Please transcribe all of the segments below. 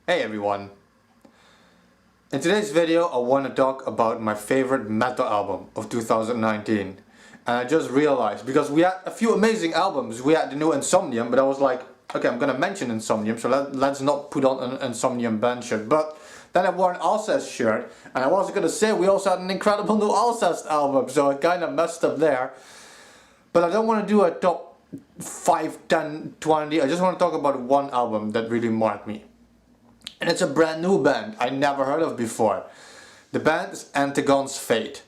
Hey everyone! In today's video I want to talk about my favorite metal album of 2019. And I just realized, because we had a few amazing albums, we had the new Insomnium, but I was like, okay, I'm gonna mention Insomnium, so let's not put on an Insomnium band shirt. But then I wore an Alcest shirt, and I was gonna say we also had an incredible new Alcest album, so I kinda messed up there. But I don't want to do a top 5, 10, 20, I just want to talk about one album that really marked me. And it's a brand new band I never heard of before. The band is Antagon's Fate,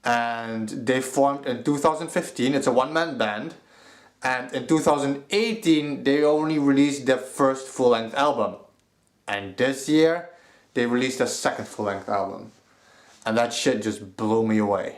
and they formed in 2015. It's a one-man band, and in 2018 they only released their first full-length album, and this year they released their second full-length album, and that shit just blew me away.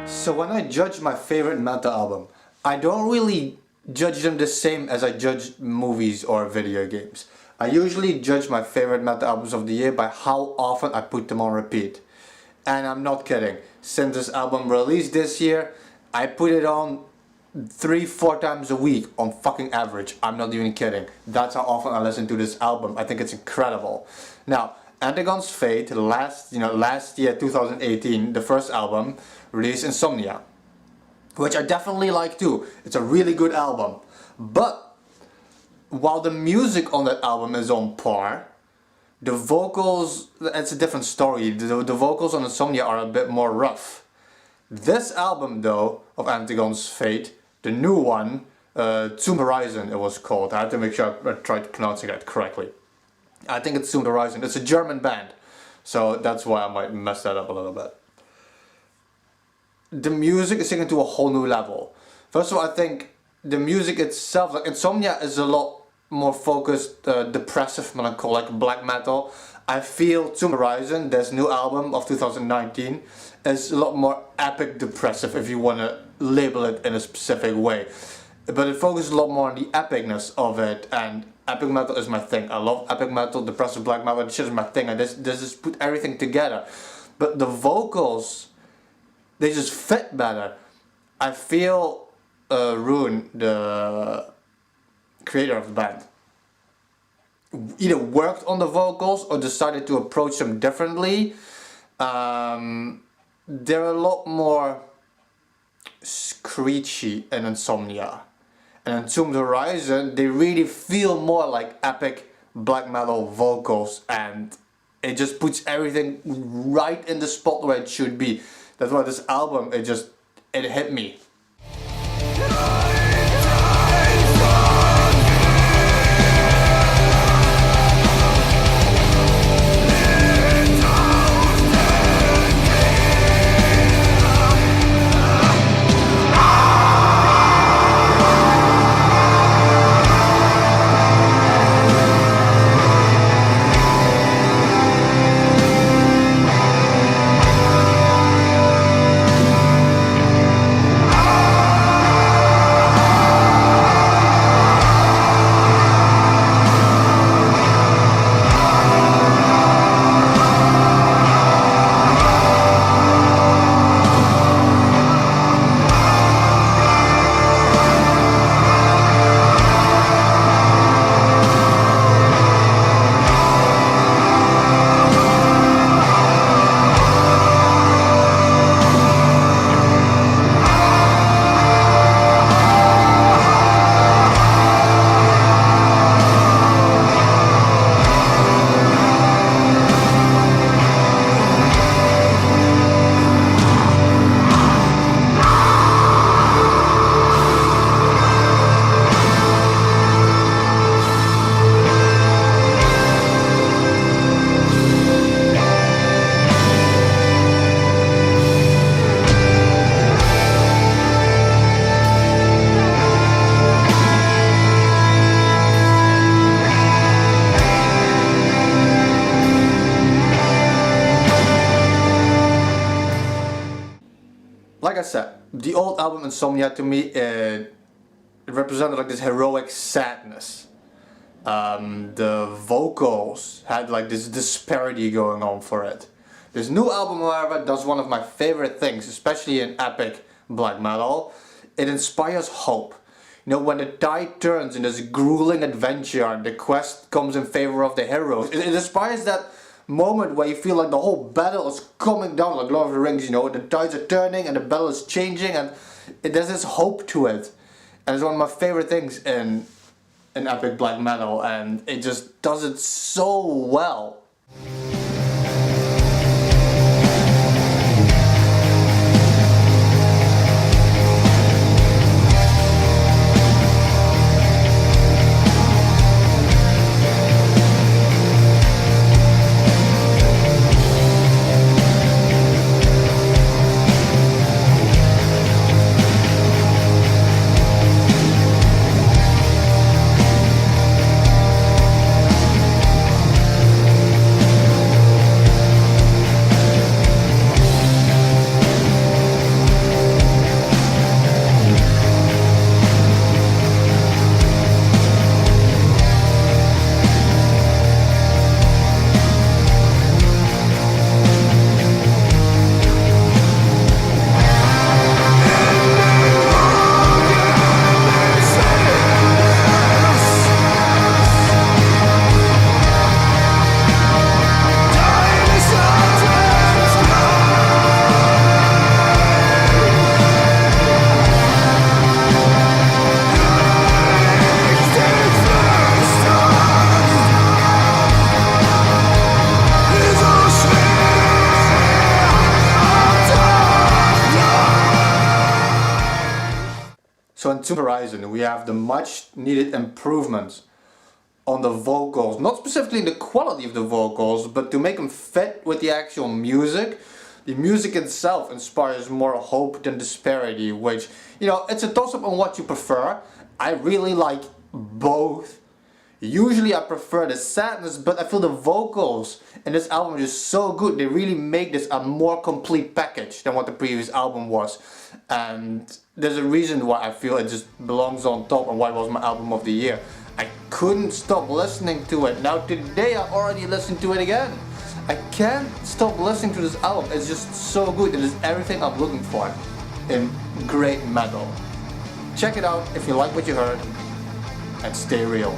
So when I judge my favorite metal album, I don't really judge them the same as I judge movies or video games. I usually judge my favorite metal albums of the year by how often I put them on repeat. And I'm not kidding. Since this album released this year, I put it on 3-4 times a week on fucking average. I'm not even kidding. That's how often I listen to this album. I think it's incredible. Now, Antagon's Fate, last year 2018, the first album, released Insomnia, which I definitely like too. It's a really good album. But while the music on that album is on par, the vocals, it's a different story. The vocals on Insomnia are a bit more rough. This album though, of Antagon's Fate, the new one, Zum Horizon it was called. I had to make sure I tried pronouncing that correctly. I think it's Zum Horizon. It's a German band, so that's why I might mess that up a little bit. The music is taken to a whole new level. First of all, I think the music itself, like Insomnia, is a lot more focused, depressive, melancholic black metal. I feel Zum Horizon, this new album of 2019, is a lot more epic depressive, if you want to label it in a specific way. But it focuses a lot more on the epicness of it, and epic metal is my thing. I love epic metal, depressive black metal, this shit is my thing, and this just put everything together. But the vocals, they just fit better. I feel Rune, the creator of the band, either worked on the vocals or decided to approach them differently. They're a lot more screechy in Insomnia. And in Zum Horizon, they really feel more like epic black metal vocals, and it just puts everything right in the spot where it should be. That's why this album, it hit me. Like I said, the old album Insomnia to me, it represented like this heroic sadness. The vocals had like this disparity going on for it. This new album, however, does one of my favorite things, especially in epic black metal. It inspires hope. You know, when the tide turns in this grueling adventure and the quest comes in favor of the heroes, it inspires that moment where you feel like the whole battle is coming down like Lord of the Rings, you know, the tides are turning and the battle is changing, and there's this hope to it. And it's one of my favorite things in epic black metal, and it just does it so well. So in Horizon we have the much needed improvements on the vocals, not specifically the quality of the vocals, but to make them fit with the actual music. The music itself inspires more hope than disparity, which, you know, it's a toss-up on what you prefer. I really like both. Usually I prefer the sadness, but I feel the vocals in this album are just so good. They really make this a more complete package than what the previous album was. And there's a reason why I feel it just belongs on top and why it was my album of the year. I couldn't stop listening to it. Now today I already listened to it again. I can't stop listening to this album. It's just so good. It is everything I'm looking for in great metal. Check it out if you like what you heard, and stay real.